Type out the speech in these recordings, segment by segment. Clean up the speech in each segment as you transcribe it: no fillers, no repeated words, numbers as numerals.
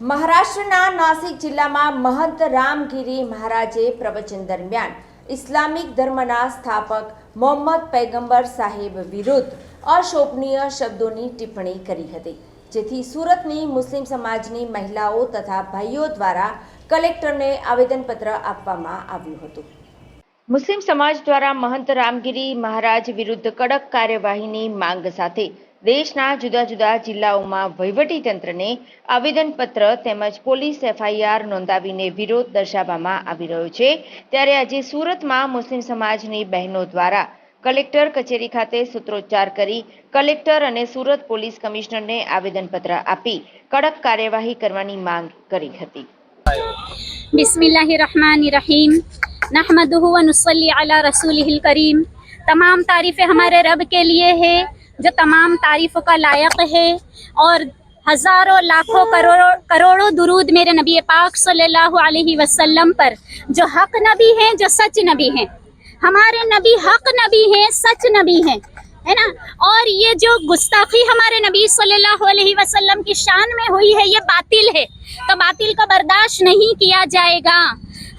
મહારાષ્ટ્રના નાસિક જિલ્લામાં મહંત રામગીરી મહારાજે પ્રવચન દરમિયાન ઇસ્લામિક ધર્મના સ્થાપક મોહમ્મદ પૈગંબર સાહેબ વિરુદ્ધ અશોભનીય શબ્દોની ટિપ્પણી કરી હતી, જેથી સુરતની મુસ્લિમ સમાજની મહિલાઓ તથા ભાઈઓ દ્વારા કલેક્ટરને આવેદનપત્ર આપવામાં આવ્યું હતું। મુસ્લિમ સમાજ દ્વારા મહંત રામગીરી મહારાજ વિરુદ્ધ કડક કાર્યવાહીની માંગ સાથે દેશના જુદા જુદા જિલ્લાઓમાં વહીવટીતંત્રને આવેદનપત્ર તેમજ પોલીસ એફઆઈઆર નોંધાવીને વિરોધ દર્શાવવામાં આવી રહ્યો છે। ત્યારે આજે સુરતમાં મુસ્લિમ સમાજની બહેનો દ્વારા કલેક્ટર કચેરી ખાતે સૂત્રોચ્ચાર કરી કલેક્ટર અને સુરત પોલીસ કમિશનરને આવેદનપત્ર આપી કડક કાર્યવાહી કરવાની માંગ કરી હતી। बिस्मिल्लाहिर्रहमानिर्रहीम नहमदुहु व नुसल्ली अला रसूलिहिल करीम। तमाम तारीफ़ें हमारे रब के लिए है जो तमाम तारीफ़ों का लायक है, और हज़ारों लाखों करोड़ों दुरूद मेरे नबी पाक सल्लल्लाहु अलैहि वसल्लम पर, जो हक नबी हैं, जो सच नबी हैं। हमारे नबी हक नबी हैं, सच नबी हैं, है ना। और ये जो गुस्ताखी हमारे नबी सल्लल्लाहु अलैहि वसल्लम की शान में हुई है, ये बातिल है, तो बातिल को बर्दाश्त नहीं किया जाएगा।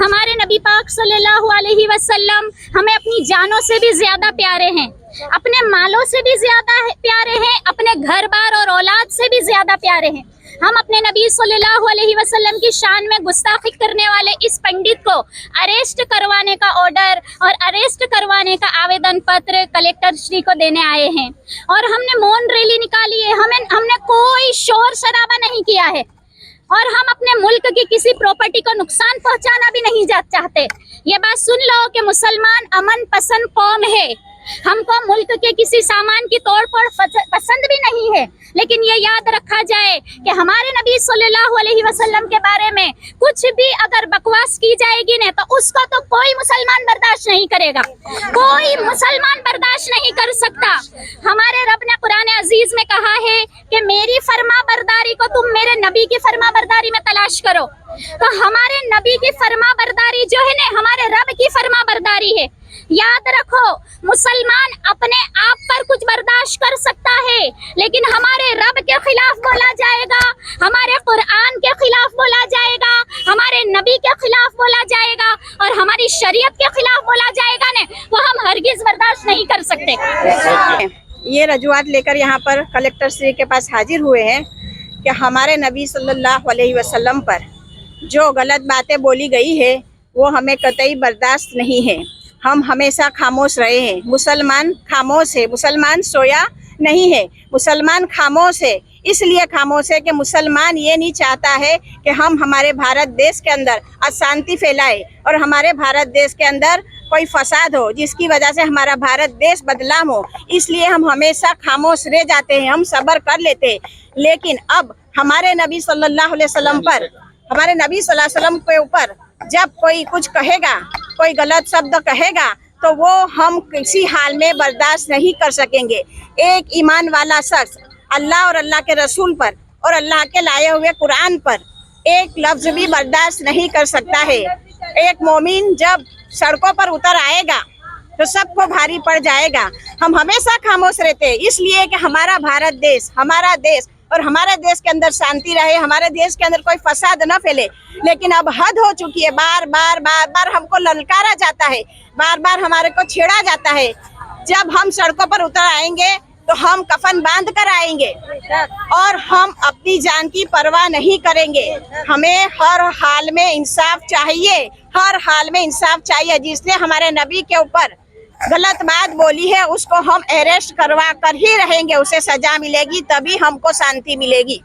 हमारे नबी पाक सल्लल्लाहु अलैहि वसल्लम हमें अपनी जानों से भी ज्यादा प्यारे हैं, अपने मालों से भी ज्यादा प्यारे हैं, अपने घर बार और औलाद से भी ज्यादा प्यारे हैं। हम अपने नबी सल्लल्लाहु अलैहि वसल्लम की शान में गुस्ताखी करने वाले इस पंडित को अरेस्ट करवाने का ऑर्डर और अरेस्ट करवाने का आवेदन पत्र कलेक्टर श्री को देने आए हैं। और हमने मौन रैली निकाली है, हमने कोई शोर शराबा नहीं किया है, और हम अपने मुल्क की किसी प्रॉपर्टी को नुकसान पहुंचाना भी नहीं चाहते। ये बात सुन लो कि मुसलमान अमन पसंद कौम है, हमको मुल्क के किसी सामान की तोड़फोड़ पसंद भी नहीं है, लेकिन ये याद रखा जाए कि हमारे नबी सल्लल्लाहु अलैहि वसल्लम के बारे में कुछ भी अगर बकवास की जाएगी ना, तो उसको तो कोई मुसलमान बर्दाश्त नहीं करेगा, कोई मुसलमान बर्दाश्त नहीं कर सकता। हमारे रब ने कुरान अजीज में कहा है कि मेरी फरमा बरदारी को तुम मेरे नबी की फरमा बरदारी में तलाश करो। तो हमारे नबी की फरमा बरदारी जो है ना, हमारे रब की फरमा बरदारी है। याद रखो, मुसलमान अपने आप पर कुछ बर्दाश्त कर सकता है, लेकिन हमारे रब के खिलाफ बोला जाएगा, हमारे कुरान के खिलाफ बोला जाएगा, हमारे नबी के खिलाफ बोला जाएगा, और हमारी शरीयत के खिलाफ बोला जाएगा ने, वो हम हरगिज बर्दाश्त नहीं कर सकते। ये रजूआत लेकर यहाँ पर कलेक्टर श्री के पास हाजिर हुए हैं कि हमारे नबी सल्लल्लाहु अलैहि वसल्लम पर जो गलत बातें बोली गई है वो हमें कतई बर्दाश्त नहीं है। हम हमेशा खामोश रहे हैं। मुसलमान खामोश है, मुसलमान सोया नहीं है, मुसलमान खामोश है। इसलिए खामोश है कि मुसलमान ये नहीं चाहता है कि हम हमारे भारत देश के अंदर अशांति फैलाए और हमारे भारत देश के अंदर कोई फसाद हो जिसकी वजह से हमारा भारत देश बदनाम हो। इसलिए हम हमेशा खामोश रह जाते हैं, हम सब्र कर लेते हैं। लेकिन अब हमारे नबी सल्लल्लाहु अलैहि वसल्लम पर, हमारे नबी सल्लल्लाहु अलैहि वसल्लम के ऊपर जब कोई कुछ कहेगा, कोई गलत शब्द कहेगा, तो वो हम किसी हाल में बर्दाश्त नहीं कर सकेंगे। एक ईमान वाला शख्स अल्लाह और अल्लाह के रसूल पर और अल्लाह के लाए हुए कुरान पर एक लफ्ज भी बर्दाश्त नहीं कर सकता है। एक मोमिन जब सड़कों पर उतर आएगा तो सबको भारी पड़ जाएगा। हम हमेशा खामोश रहते हैं, इसलिए कि हमारा भारत देश, हमारा देश और हमारे देश के अंदर शांति रहे, हमारे देश के अंदर कोई फसाद न फैले। लेकिन अब हद हो चुकी है, बार बार हमको ललकारा जाता है, बार बार हमारे को छेड़ा जाता है। जब हम सड़कों पर उतर आएंगे तो हम कफन बांध कर आएंगे और हम अपनी जान की परवाह नहीं करेंगे। हमें हर हाल में इंसाफ चाहिए, हर हाल में इंसाफ चाहिए। जिसने हमारे नबी के ऊपर गलत बात बोली है उसको हम अरेस्ट करवा कर ही रहेंगे, उसे सजा मिलेगी, तभी हमको शांति मिलेगी।